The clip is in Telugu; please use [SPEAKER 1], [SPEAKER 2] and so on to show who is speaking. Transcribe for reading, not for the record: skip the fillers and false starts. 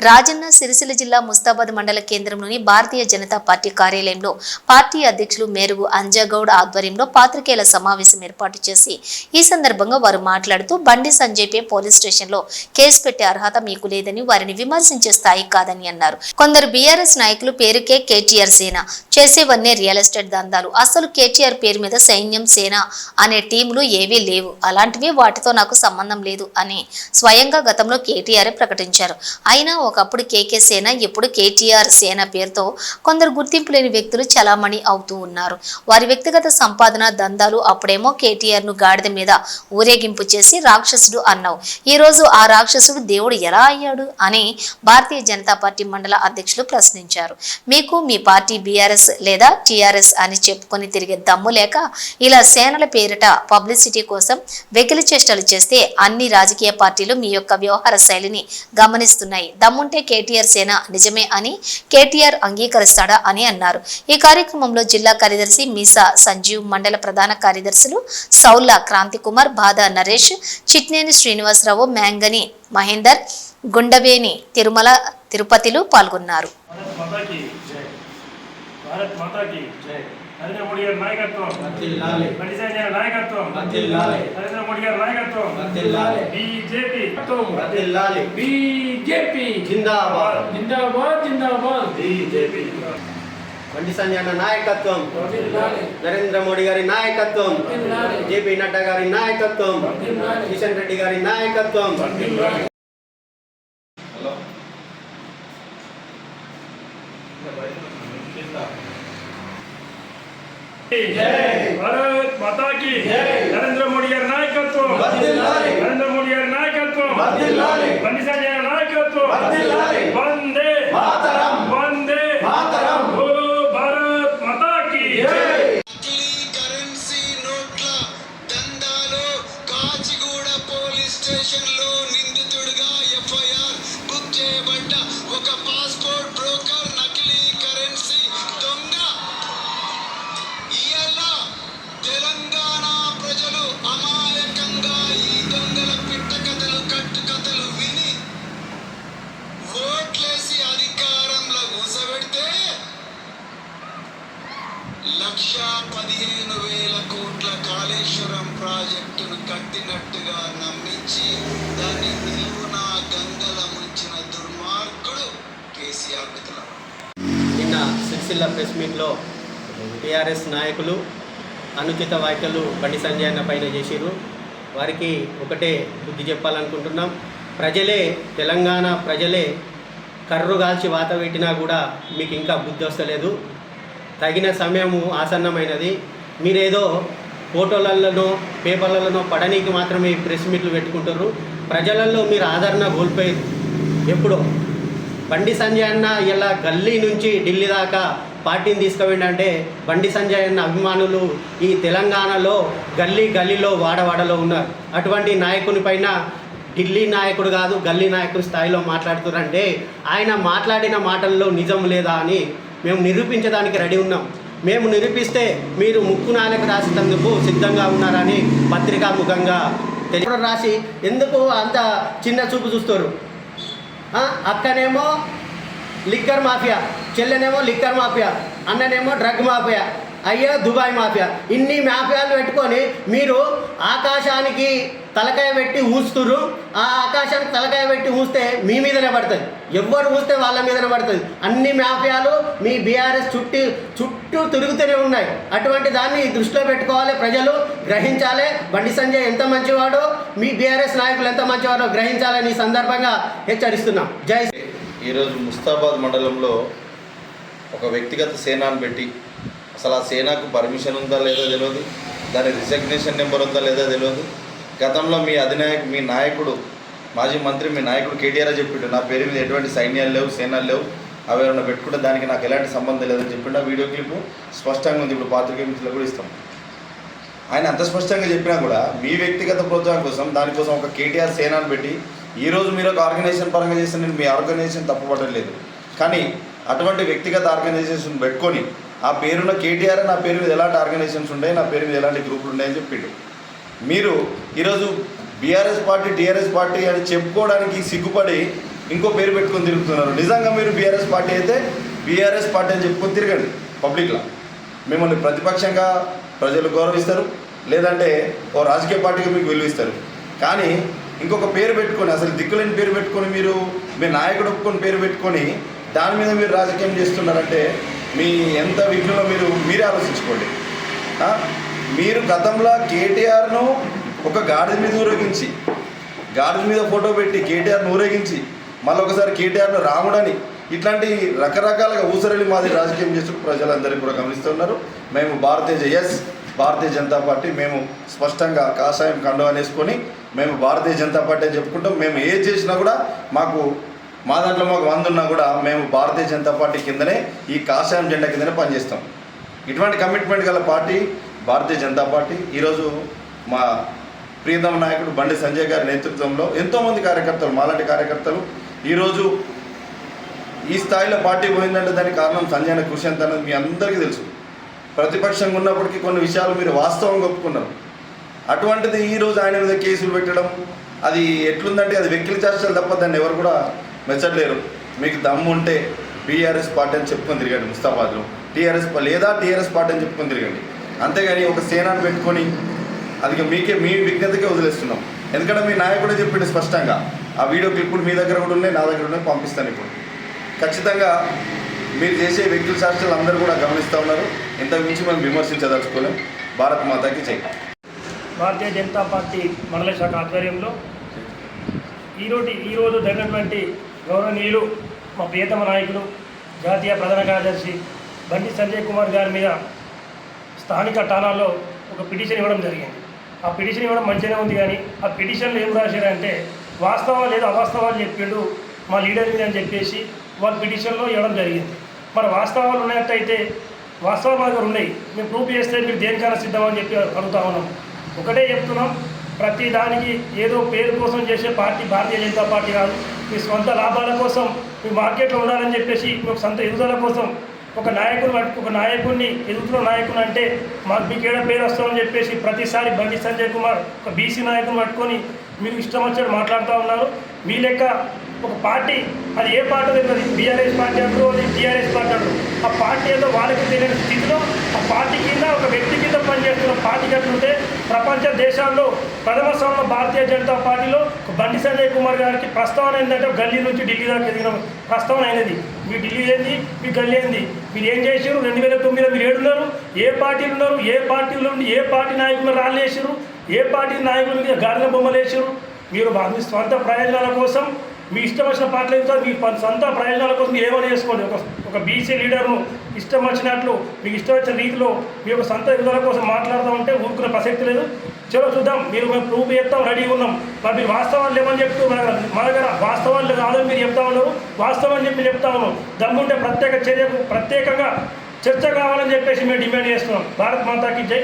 [SPEAKER 1] రాజన్న సిరిసిల్ల జిల్లా ముస్తాబాద్ మండల కేంద్రంలోని భారతీయ జనతా పార్టీ కార్యాలయంలో పార్టీ అధ్యక్షులు మేరుగు అంజగౌడ్ ఆధ్వర్యంలో పాత్రికేయుల సమావేశం ఏర్పాటు చేసి ఈ సందర్భంగా వారు మాట్లాడుతూ బండి సంజయ్పై పోలీస్ స్టేషన్లో కేసు పెట్టే అర్హత మీకు లేదని వారిని విమర్శించే స్థాయి కాదని అన్నారు. కొందరు బీఆర్ఎస్ నాయకులు పేరుకే కేటీఆర్ సేన, చేసేవన్నీ రియల్ ఎస్టేట్ దందాలు. అసలు కేటీఆర్ పేరు మీద సైన్యం సేన అనే టీంలు ఏవీ లేవు, అలాంటివి వాటితో నాకు సంబంధం లేదు అని స్వయంగా గతంలో కేటీఆర్ ప్రకటించారు. అయినా ఒకప్పుడు కేకే సేన, ఇప్పుడు కేటీఆర్ సేన పేరుతో కొందరు గుర్తింపు లేని వ్యక్తులు చలామణి అవుతూ ఉన్నారు. వారి వ్యక్తిగత సంపాదన దందాలు. అప్పుడేమో కేటీఆర్ ను గాడిద మీద ఊరేగింపు చేసి రాక్షసుడు అన్నావు, ఈ రోజు ఆ రాక్షసుడు దేవుడు ఎలా అయ్యాడు అని భారతీయ జనతా పార్టీ మండల అధ్యక్షులు ప్రశ్నించారు. మీకు మీ పార్టీ బీఆర్ఎస్ లేదా టీఆర్ఎస్ అని చెప్పుకొని తిరిగే దమ్ము లేక ఇలా సేనల పేరిట పబ్లిసిటీ కోసం వెకిలి చేష్టలు చేస్తే అన్ని రాజకీయ పార్టీలు మీ యొక్క వ్యవహార శైలిని గమనిస్తున్నాయి. దమ్ముంటే కేటీఆర్ సేన నిజమే అని కేటీఆర్ అంగీకరిస్తాడా అని అన్నారు. ఈ కార్యక్రమంలో జిల్లా కార్యదర్శి మీసా సంజీవ్, మండల ప్రధాన కార్యదర్శులు సౌల్లా క్రాంతి కుమార్, బాధా నరేష్, చిట్నేని శ్రీనివాసరావు, మ్యాంగని మహేందర్, గుండవేని తిరుమల తిరుపతిలు పాల్గొన్నారు.
[SPEAKER 2] నరేంద్ర మోడీ గారి నాయకత్వం, బండి సంజయ్ నాయకత్వం, నరేంద్ర మోడీ గారి నాయకత్వం, బీజేపీ బీజేపీ జిందాబాద్ జిందాబాద్ జిందాబాద్ బీజేపీ.
[SPEAKER 3] బండి సంజయ్ నాయకత్వం, నరేంద్ర మోడీ గారి నాయకత్వం, జేపీ నడ్డా గారి నాయకత్వం, కిషన్ రెడ్డి గారి నాయకత్వం.
[SPEAKER 2] भारत माता की नरेंद्र मोदी गारी नायकत्व, नरेंद्र मोदी गारी नायकत्व, बंडी संजय नायकत्व, वंदे मातरम, वंदे मातरम, बोलो भारत माता की जय.
[SPEAKER 4] కరెన్సీ నోట్ల దందాలో కాచిగూడ పోలీస్ స్టేషన్ లో నిందితుడిగా ఎఫ్ఐఆర్ బుక్ చేయబడ్డ ఒక పాస్పోర్ట్ బ్రోకర్, నకిలీ కరెన్సీ దొంగ. ఇయలా తెలంగాణ ప్రజలు అమాయకంగా ఈ దొంగల పిట్ట కథలు, కట్టు కథలు విని ఓట్లేసి అధికారంలో కూసబెడితే 1,15,000 కోట్ల కాళేశ్వరం ప్రాజెక్టును కట్టినట్టుగా నమ్మించి దాన్ని నిలువునా గంగల ముంచిన దుర్మార్గుడు కేసీఆర్ మిత్రులు.
[SPEAKER 3] నిన్న సిరిసిల్ల ప్రెస్ మీట్లో టీఆర్ఎస్ నాయకులు అనుచిత వ్యాఖ్యలు బండి సంజయ్ అన్న పైన చేసిరు. వారికి ఒకటే బుద్ధి చెప్పాలనుకుంటున్నాం. ప్రజలే, తెలంగాణ ప్రజలే కర్రుగాల్చి వాత పెట్టినా కూడా మీకు ఇంకా బుద్ధి వస్తలేదు. తగిన సమయము ఆసన్నమైనది. మీరేదో ఫోటోలలోనో పేపర్లలోనో పడనీకి మాత్రమే ప్రెస్ మీట్లు పెట్టుకుంటారు. ప్రజలలో మీరు ఆదరణ కోల్పోయారు. ఎప్పుడో బండి సంజయ్ అన్న ఇలా గల్లీ నుంచి ఢిల్లీ దాకా పార్టీని తీసుకువెండంటే బండి సంజయ్ అన్న అభిమానులు ఈ తెలంగాణలో గల్లీ గల్లీలో వాడవాడలో ఉన్నారు. అటువంటి నాయకుని పైన ఢిల్లీ నాయకుడు కాదు, గల్లీ నాయకుడి స్థాయిలో మాట్లాడుతున్నారంటే ఆయన మాట్లాడిన మాటల్లో నిజం లేదా అని మేము నిరూపించడానికి రెడీ ఉన్నాం. మేము నిరూపిస్తే మీరు ముక్కు నాలుగు రాసేందుకు సిద్ధంగా ఉన్నారని పత్రికా ముఖంగా తెలియడం రాసి ఎందుకు అంత చిన్న చూపు చూస్తారు? అక్కనేమో లిక్కర్ మాఫియా, చెల్లెనేమో లిక్కర్ మాఫియా, అన్ననేమో డ్రగ్ మాఫియా, అయ్యో దుబాయ్ మాఫియా. ఇన్ని మాఫియాలు పెట్టుకొని మీరు ఆకాశానికి తలకాయ పెట్టి ఊస్తురు. ఆ ఆకాశానికి తలకాయ పెట్టి ఊస్తే మీ మీదనే పడుతుంది. ఎవరు ఊస్తే వాళ్ళ మీదనే పడుతుంది. అన్ని మాఫియాలు మీ బీఆర్ఎస్ చుట్టూ తిరుగుతూనే ఉన్నాయి. అటువంటి దాన్ని దృష్టిలో పెట్టుకోవాలి, ప్రజలు గ్రహించాలి. బండి సంజయ్ ఎంత మంచివాడో, మీ బీఆర్ఎస్ నాయకులు ఎంత మంచివాడో గ్రహించాలని ఈ సందర్భంగా హెచ్చరిస్తున్నాం. జై.
[SPEAKER 5] ఈరోజు ముస్తాబాద్ మండలంలో ఒక వ్యక్తిగత సేనాను పెట్టి, అసలు ఆ సేనాకు పర్మిషన్ ఉందా లేదా తెలియదు, దాని రిజగ్నేషన్ నెంబర్ ఉందా లేదా తెలియదు. గతంలో మీ మీ నాయకుడు, మాజీ మంత్రి మీ నాయకుడు కేటీఆర్ చెప్పిండు, నా పేరు మీద ఎటువంటి సైన్యాలు లేవు, సేనాలు లేవు, అవి ఏమైనా పెట్టుకుంటే దానికి నాకు ఎలాంటి సంబంధం లేదని చెప్పిండు. ఆ వీడియో క్లిప్ స్పష్టంగా ఉంది. ఇప్పుడు పాత్రికేయ మిత్రులకు కూడా ఇస్తాం. ఆయన అంత స్పష్టంగా చెప్పినా కూడా మీ వ్యక్తిగత ప్రోత్సాహం కోసం దానికోసం ఒక కేటీఆర్ సేనాను పెట్టి ఈరోజు మీరు ఒక ఆర్గనైజేషన్ పరంగా చేస్తే నేను మీ ఆర్గనైజేషన్ తప్పుపడలేదు, కానీ అటువంటి వ్యక్తిగత ఆర్గనైజేషన్ పెట్టుకొని ఆ పేరున్న కేటీఆర్ నా పేరు మీద ఎలాంటి ఆర్గనైజేషన్స్ ఉన్నాయి, నా పేరు మీద ఎలాంటి గ్రూపులు ఉన్నాయని చెప్పిండు. మీరు ఈరోజు బీఆర్ఎస్ పార్టీ టీఆర్ఎస్ పార్టీ అని చెప్పుకోవడానికి సిగ్గుపడి ఇంకో పేరు పెట్టుకొని తిరుగుతున్నారు. నిజంగా మీరు బీఆర్ఎస్ పార్టీ అయితే బీఆర్ఎస్ పార్టీ అని చెప్పుకొని తిరగండి పబ్లిక్లో. మిమ్మల్ని ప్రతిపక్షంగా ప్రజలు గౌరవిస్తారు, లేదంటే ఓ రాజకీయ పార్టీగా మీకు విలువిస్తారు. కానీ ఇంకొక పేరు పెట్టుకొని, అసలు దిక్కులేని పేరు పెట్టుకొని, మీరు మీ నాయకుడు ఒప్పుకొని పేరు పెట్టుకొని దాని మీద మీరు రాజకీయం చేస్తున్నారంటే మీ ఎంత విఘ్నంలో మీరే ఆలోచించుకోండి. మీరు గతంలో కేటీఆర్ను ఒక గాడిద మీద ఊరేగించి, గాడిద మీద ఫోటో పెట్టి కేటీఆర్ను ఊరేగించి, మళ్ళీ ఒకసారి కేటీఆర్ను రాముడని, ఇట్లాంటి రకరకాలుగా ఊసరలి మాది రాజకీయం చేస్తూ ప్రజలందరికీ కూడా గమనిస్తున్నారు. మేము భారతీయ జనతా పార్టీ మేము స్పష్టంగా కాషాయం కండువా వేసుకొని మేము భారతీయ జనతా పార్టీ అని చెప్పుకుంటాం. మేము ఏది చేసినా కూడా మా దాంట్లో మాకు 100 ఉన్నా కూడా మేము భారతీయ జనతా పార్టీ కిందనే, ఈ కాషాయం జెండా కిందనే పనిచేస్తాం. ఇటువంటి కమిట్మెంట్ గల పార్టీ భారతీయ జనతా పార్టీ. ఈరోజు మా ప్రియతమ నాయకుడు బండి సంజయ్ గారి నేతృత్వంలో ఎంతోమంది కార్యకర్తలు, మాలాంటి కార్యకర్తలు ఈరోజు ఈ స్థాయిలో పార్టీ పోయిందంటే దానికి కారణం సంజయ్ అనే కృషి ఎంత అనేది మీ అందరికీ తెలుసు. ప్రతిపక్షంగా ఉన్నప్పటికీ కొన్ని విషయాలు మీరు వాస్తవంగా ఒప్పుకున్నారు. అటువంటిది ఈరోజు ఆయన మీద కేసులు పెట్టడం అది ఎట్లుందంటే అది వెక్కిలి చేష్టలు తప్ప దాన్ని ఎవరు కూడా మెచ్చట్లేరు. మీకు దమ్ము ఉంటే బీఆర్ఎస్ పార్టీ అని చెప్పుకొని తిరగండి ముస్తాబాద్లో, టీఆర్ఎస్ పార్టీ అని చెప్పుకొని తిరగండి. అంతేగాని ఒక సేనాన్ని పెట్టుకొని అది మీ విజ్ఞతకే వదిలేస్తున్నాం. ఎందుకంటే మీ నాయకుడే చెప్పిండు స్పష్టంగా. ఆ వీడియో క్లిప్పులు మీ దగ్గర కూడా ఉన్నాయి, నా దగ్గర ఉన్నాయి, పంపిస్తాను. ఇప్పుడు ఖచ్చితంగా మీరు చేసే వ్యక్తుల శాస్త్రాలు అందరూ కూడా గమనిస్తూ ఉన్నారు. ఇంతకు మించి మనం విమర్శించదలుచుకోలేం. భారత్ మాతాకి జై.
[SPEAKER 2] భారతీయ జనతా పార్టీ మండల శాఖ ఆధ్వర్యంలో ఈరోజు జరిగినటువంటి గౌరవనీయులు మా ప్రియతమ నాయకులు జాతీయ ప్రధాన కార్యదర్శి బండి సంజయ్ కుమార్ గారి మీద స్థానిక ఠాణాలో ఒక పిటిషన్ ఇవ్వడం జరిగింది. ఆ పిటిషన్ ఇవ్వడం మంచిగానే ఉంది, కానీ ఆ పిటిషన్లో ఏం రాశారంటే వాస్తవాలు లేదు అవాస్తవాలు చెప్పిండు మా లీడర్ మీద అని చెప్పేసి వాళ్ళ పిటిషన్లో ఇవ్వడం జరిగింది. మరి వాస్తవాలు ఉన్నట్టయితే వాస్తవాలు మా దగ్గర ఉన్నాయి, మేము ప్రూఫ్ చేస్తే మీరు దేనికైనా సిద్ధమని చెప్పి అడుగుతా ఉన్నాం. ఒకటే చెప్తున్నాం, ప్రతి దానికి ఏదో పేరు కోసం చేసే పార్టీ భారతీయ జనతా పార్టీ కాదు. మీ సొంత లాభాల కోసం, మీ మార్కెట్లో ఉండాలని చెప్పేసి, మీ సొంత ఎదుగుదల కోసం ఒక నాయకుడిని ఎదుగుతున్న నాయకుడు అంటే మీకు ఏడ పేరు వస్తామని చెప్పేసి ప్రతిసారి బండి సంజయ్ కుమార్ ఒక బీసీ నాయకుని పట్టుకొని మీరు ఇష్టం వచ్చాడు మాట్లాడుతూ ఉన్నారు. మీ లెక్క ఒక పార్టీ, అది ఏ పార్టీ తెలియదు, బీఆర్ఎస్ పార్టీ అంటారు, అది టీఆర్ఎస్ పార్టీ అంటారు. ఆ పార్టీ ఏదో వాళ్ళకి తెలియని స్థితిలో ఆ పార్టీ కింద ఒక వ్యక్తి కింద పనిచేస్తున్న పార్టీ కట్టుంటే ప్రపంచ దేశాల్లో ప్రథమ స్థానంలో భారతీయ జనతా పార్టీలో బండి సంజయ్ కుమార్ గారికి ప్రస్తావన ఏంటంటే గల్లీ నుంచి ఢిల్లీ దాకా ఎదిగిన ప్రస్తావన అయినది. మీ ఢిల్లీ ఏంది, మీ గల్లీ ఏంది, మీరు ఏం చేసారు? 2009లో మీరు ఏడున్నారు, ఏ పార్టీలు ఉన్నారు, ఏ పార్టీలో ఉండి ఏ పార్టీ నాయకులు రాళ్ళు వేసారు, ఏ పార్టీ నాయకుల మీద గాలిన బొమ్మలు వేసారు? మీరు మీ స్వంత ప్రయోజనాల కోసం మీ ఇష్టం వచ్చిన పార్టీలు అవుతారు, మీ సొంత ప్రయోజనాల కోసం మీరు ఏమైనా చేసుకోండి. ఒక బీసీ లీడర్ను ఇష్టం వచ్చినట్లు మీకు ఇష్టం వచ్చిన రీతిలో మీ యొక్క సొంత ఎదుగుదల కోసం మాట్లాడుతూ ఉంటే ఊరుకునే ప్రసక్తి లేదు. చలో చూద్దాం, మేము ప్రూఫ్ చెప్తాం, రెడీగా ఉన్నాం. మరి మీరు వాస్తవాలు లేవని చెప్తూ మన దగ్గర వాస్తవాలు కాదని మీరు చెప్తా ఉన్నారు, వాస్తవం అని చెప్పి చెప్తా ఉన్నాం. దమ్ముంటే ప్రత్యేకంగా చర్చ కావాలని చెప్పేసి మేము డిమాండ్ చేస్తున్నాం. భారత్ మాతాకి జై.